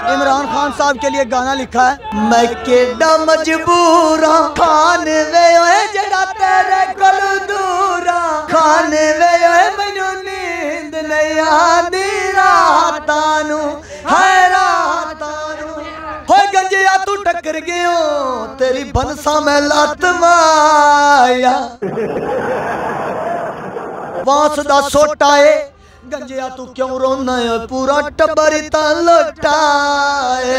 इमरान खान साहब के लिए गाना लिखा है, मैं केडा मजबूरा खान वे जड़ा तेरे कोल दूरा, खान वे मैनू नींद नहीं आंदी रातां नू, हाय रातां नू हो गंजिया तू टक्कर गयो तेरी बनसा मैं लत माया, बांस दा सोटा है गंजिया तू क्यों रोना है पूरा टब्बर लौटाए।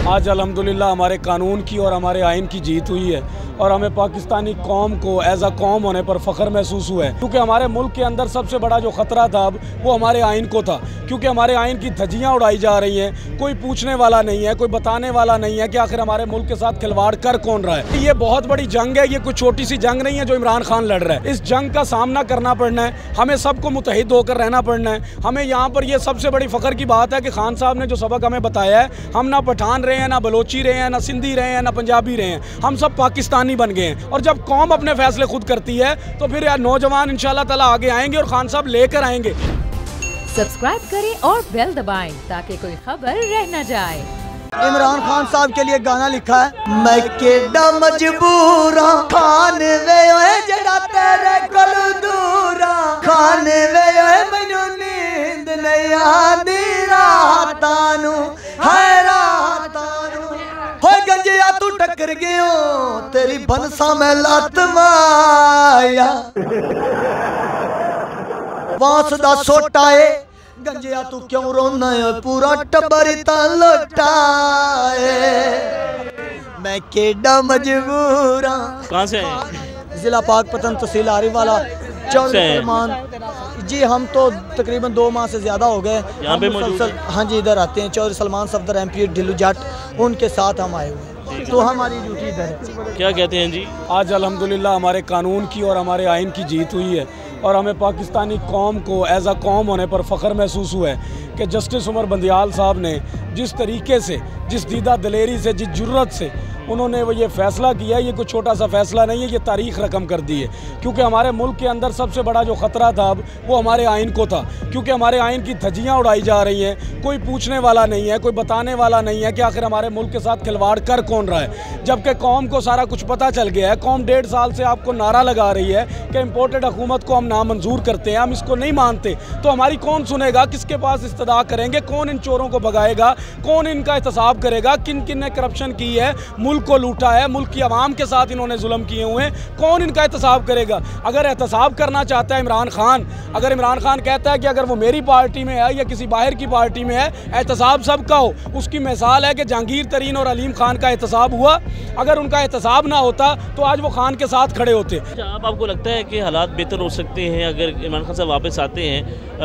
आज अल्हम्दुलिल्लाह हमारे कानून की और हमारे आइन की जीत हुई है और हमें पाकिस्तानी कौम को एज अ कौम होने पर फ़ख्र महसूस हुआ है, क्योंकि हमारे मुल्क के अंदर सबसे बड़ा जो ख़तरा था अब वो हमारे आइन को था, क्योंकि हमारे आइन की धज्जियाँ उड़ाई जा रही हैं, कोई पूछने वाला नहीं है, कोई बताने वाला नहीं है कि आखिर हमारे मुल्क के साथ खिलवाड़ कर कौन रहा है। ये बहुत बड़ी जंग है, ये कोई छोटी सी जंग नहीं है जो इमरान खान लड़ रहा है। इस जंग का सामना करना पड़ना है, हमें सबको मुत्तहिद होकर रहना पड़ना है। हमें यहाँ पर यह सबसे बड़ी फ़ख्र की बात है कि खान साहब ने जो सबक हमें बताया है, हम ना पठान रहे हैं, ना बलोची रहे हैं, ना सिंधी रहे हैं, ना पंजाबी रहे हैं, हम सब पाकिस्तानी बन गए हैं। और जब कौम अपने फैसले खुद करती है तो फिर यार नौजवान इंशाल्लाह ताला आगे आएंगे और खान साहब लेकर आएंगे। सब्सक्राइब करें और बेल दबाएं ताकि कोई खबर रह न जाए। इमरान खान साहब के लिए गाना लिखा है, मैं केडा मजबूरा खान वे जड़ा तेरे कोल दूरा, खान वे मैनू नींद नहीं आंदी रातां नू, हाय रातां नू हो गंजिया तू टक्कर गयो तेरी बनसा मैं लत माया, बांस दा सोटा है गंजिया तू क्यों रोना है पूरा टब्बर लौटाए, मैं केडा मजबूरा। कहाँ से हैं? जिला पाकपतन तहसील आरिवाला चौधरी सलमान जी। हम तो तकरीबन 2 माह से ज़्यादा हो गए यहाँ पे मौजूद। हाँ जी, इधर आते हैं। चौधरी सलमान सफदर MP ढिल्लू जट, उनके साथ हम आए हुए हैं, तो हमारी ड्यूटी इधर है। क्या कहते हैं जी? आज अल्हम्दुलिल्लाह हमारे कानून की और हमारे आइन की जीत हुई है और हमें पाकिस्तानी कौम को एज अ कौम होने पर फ़ख्र महसूस हुआ है कि जस्टिस उमर बंदियाल साहब ने जिस तरीके से, जिस दीदा दलेरी से, जिस जुर्रत से उन्होंने वो ये फ़ैसला किया, ये कोई छोटा सा फ़ैसला नहीं है, ये तारीख़ रकम कर दी है। क्योंकि हमारे मुल्क के अंदर सबसे बड़ा जो ख़तरा था अब वो हमारे आइन को था, क्योंकि हमारे आइन की धज्जियाँ उड़ाई जा रही हैं, कोई पूछने वाला नहीं है, कोई बताने वाला नहीं है कि आखिर हमारे मुल्क के साथ खिलवाड़ कर कौन रहा है। जबकि कौम को सारा कुछ पता चल गया है। कौम 1.5 साल से आपको नारा लगा रही है कि इम्पोर्टेड हुकूमत को हम नामंजूर करते हैं, हम इसको नहीं मानते, तो हमारी कौन सुनेगा, किसके पास इस्तदा करेंगे, कौन इन चोरों को भगाएगा, कौन इनका एहतसाब करेगा, किन किन ने करप्शन की है, मुल्क को लूटा है, मुल्क की आवाम के साथ इन्होंने जुल्म किए हुए हैं, कौन इनका एहतसाब करेगा। अगर एहतसाब करना चाहता है इमरान खान, अगर इमरान खान कहता है कि अगर वो मेरी पार्टी में है या किसी बाहर की पार्टी में है, एहतसाब सबका हो, उसकी मिसाल है कि जहांगीर तरीन और अलीम खान का एहतसाब हुआ। अगर उनका एहतसाब ना होता तो आज वो खान के साथ खड़े होते। आपको लगता है कि हालात बेहतर हो सकते हैं अगर इमरान खान साहब वापस आते हैं?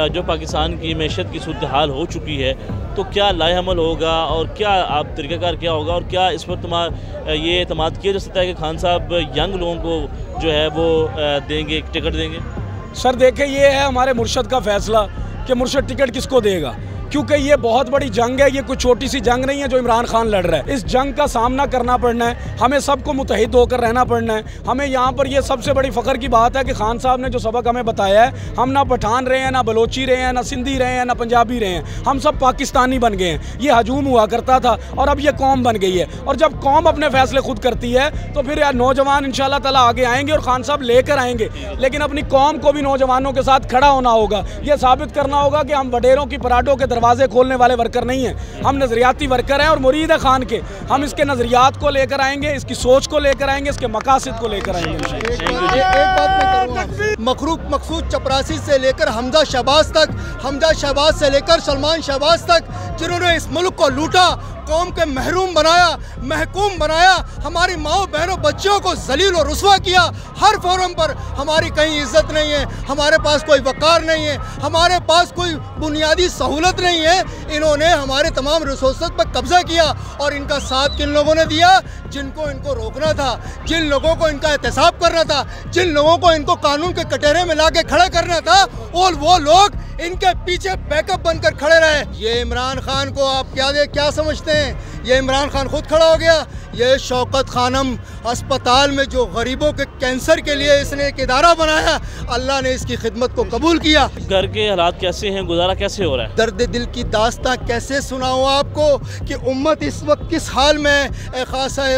जो पाकिस्तान की मैशत की सूरत हाल हो चुकी है, तो क्या लाएअमल होगा और क्या आप तरीक़ाकार क्या होगा और क्या इस पर ये एतमाद किया जा सकता है कि खान साहब यंग लोगों को जो है वो देंगे, टिकट देंगे? सर देखिए, ये है हमारे मुर्शद का फ़ैसला कि मुर्शद टिकट किसको देगा, क्योंकि ये बहुत बड़ी जंग है, ये कोई छोटी सी जंग नहीं है जो इमरान खान लड़ रहा है। इस जंग का सामना करना पड़ना है, हमें सबको मुत्तहिद होकर रहना पड़ना है। हमें यहाँ पर यह सबसे बड़ी फ़ख्र की बात है कि खान साहब ने जो सबक हमें बताया है, हम ना पठान रहे हैं, ना बलोची रहे हैं, ना सिंधी रहे हैं, ना पंजाबी रहे हैं, हम सब पाकिस्तानी बन गए हैं। ये हजूम हुआ करता था और अब ये कौम बन गई है। और जब कौम अपने फैसले खुद करती है तो फिर यार नौजवान इंशाल्लाह ताला आगे आएंगे और खान साहब लेकर आएंगे। लेकिन अपनी कौम को भी नौजवानों के साथ खड़ा होना होगा, यह साबित करना होगा कि हम वडेरों की पराठों के दरवाजे खोलने वाले वर्कर नहीं है, हम नजरियाती वर्कर हैं और मुरीद है खान के। हम इसके नजरियात को लेकर आएंगे, इसकी सोच को लेकर आएंगे, इसके मकासद को लेकर आएंगे। एक बात मैं करूँगा, मखरूक मकसूद चपरासी से लेकर हमजा शहबाज तक, हमजा शहबाज से लेकर सलमान शहबाज तक, जिन्होंने इस मुल्क को लूटा, कौम के महरूम बनाया, महकूम बनाया, हमारी माओ बहनों बच्चियों को जलील और रुस्वा किया। हर फोरम पर हमारी कहीं इज्जत नहीं है, हमारे पास कोई वक़ार नहीं है, हमारे पास कोई बुनियादी सहूलत नहीं है। इन्होंने हमारे तमाम रिसोर्स पर कब्जा किया और इनका साथ किन लोगों ने दिया? जिनको इनको रोकना था, जिन लोगों को इनका एहतसाब करना था, जिन लोगों को इनको कानून के कटहरे में लाके खड़ा करना था, और वो लोग इनके पीछे बैकअप बनकर खड़े रहे। ये इमरान खान को आप क्या समझते हैं? ये इमरान खान खुद खड़ा हो गया, ये शौकत खानम अस्पताल में जो गरीबों के कैंसर के लिए इसने एक इदारा बनाया, अल्लाह ने इसकी खिदमत को कबूल किया। घर के हालात कैसे हैं, गुजारा कैसे हो रहा है? दर्द दिल की दास्तां कैसे सुनाऊँ आपको कि उम्मत इस वक्त किस हाल में। ए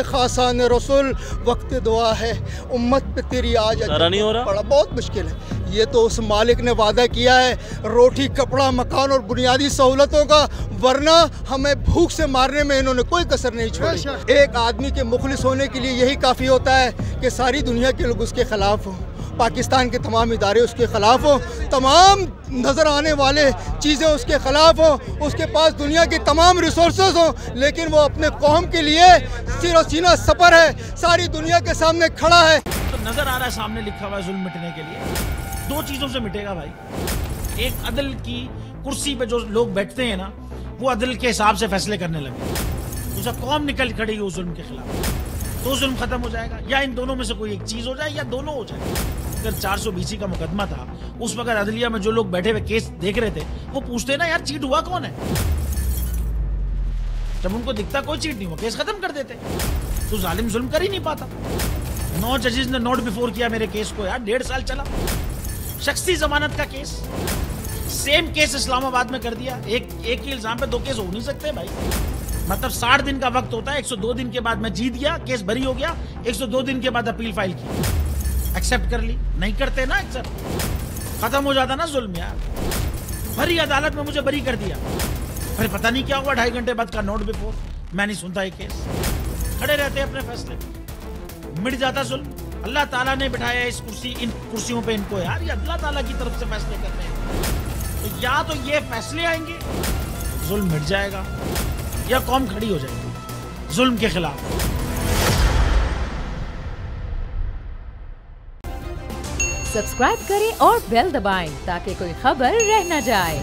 खासा ने रसूल वक्त दुआ है, उम्मत पे तेरी आज नहीं हो रहा, बड़ा बहुत मुश्किल है। ये तो उस मालिक ने वादा किया है रोटी, कपड़ा, मकान और बुनियादी सहूलतों का, वरना हमें भूख से मारने में इन्होंने कोई कसर नहीं छोड़ी। एक आदमी के मुखलिस होने के लिए यही काफ़ी होता है कि सारी दुनिया के लोग उसके खिलाफ हों, पाकिस्तान के तमाम इदारे उसके खिलाफ हों, तमाम नज़र आने वाले चीज़ें उसके खिलाफ हों, उसके पास दुनिया की तमाम रिसोर्सेज हों, लेकिन वो अपने कौम के लिए सिर सीना सपर है, सारी दुनिया के सामने खड़ा है। तो नज़र आ रहा है सामने लिखा हुआ है जुल्म मिटने के लिए दो चीज़ों से मिटेगा भाई। एक अदल की कुर्सी पे जो लोग बैठते हैं ना, वो अदल के हिसाब से फैसले करने लगे, दूसरा कौम निकल खड़ेगी उस जुल्म के खिलाफ, तो जुल्म खत्म हो जाएगा। या इन दोनों में से कोई एक चीज हो जाए या दोनों हो जाए। अगर 420 का मुकदमा था, उस वक्त अदलिया में जो लोग बैठे हुए केस देख रहे थे, वो पूछते ना यार चीट हुआ कौन है, जब उनको दिखता कोई चीट नहीं हुआ केस खत्म कर देते। तो जालिम जुल्म कर ही नहीं पाता। 9 जजेस ने नोट बिफोर किया मेरे केस को यार, 1.5 साल चला। शख्सी जमानत का केस, सेम केस इस्लामाबाद में कर दिया। एक ही इल्जाम पे 2 केस हो नहीं सकते भाई। मतलब 60 दिन का वक्त होता है, 102 दिन के बाद मैं जीत गया, केस बरी हो गया, 102 दिन के बाद अपील फाइल की, एक्सेप्ट कर ली। नहीं करते ना एक्सेप्ट, खत्म हो जाता ना जुल्म यार। भरी अदालत में मुझे बरी कर दिया, फिर पता नहीं क्या हुआ, 2.5 घंटे बाद का नोट बिफोर, मैं नहीं सुनता ये केस, खड़े रहते अपने फैसले, मिट जाता जुल्म। अल्लाह ताला ने बिठाया इस इन कुर्सियों पे इनको यार, ये अल्लाह ताला की तरफ से फैसले करते हैं। तो या तो ये फैसले आएंगे, जुल्म मिट जाएगा, या कौम खड़ी हो जाएगी जुल्म के खिलाफ। सब्सक्राइब करें और बेल दबाएं ताकि कोई खबर रह न जाए।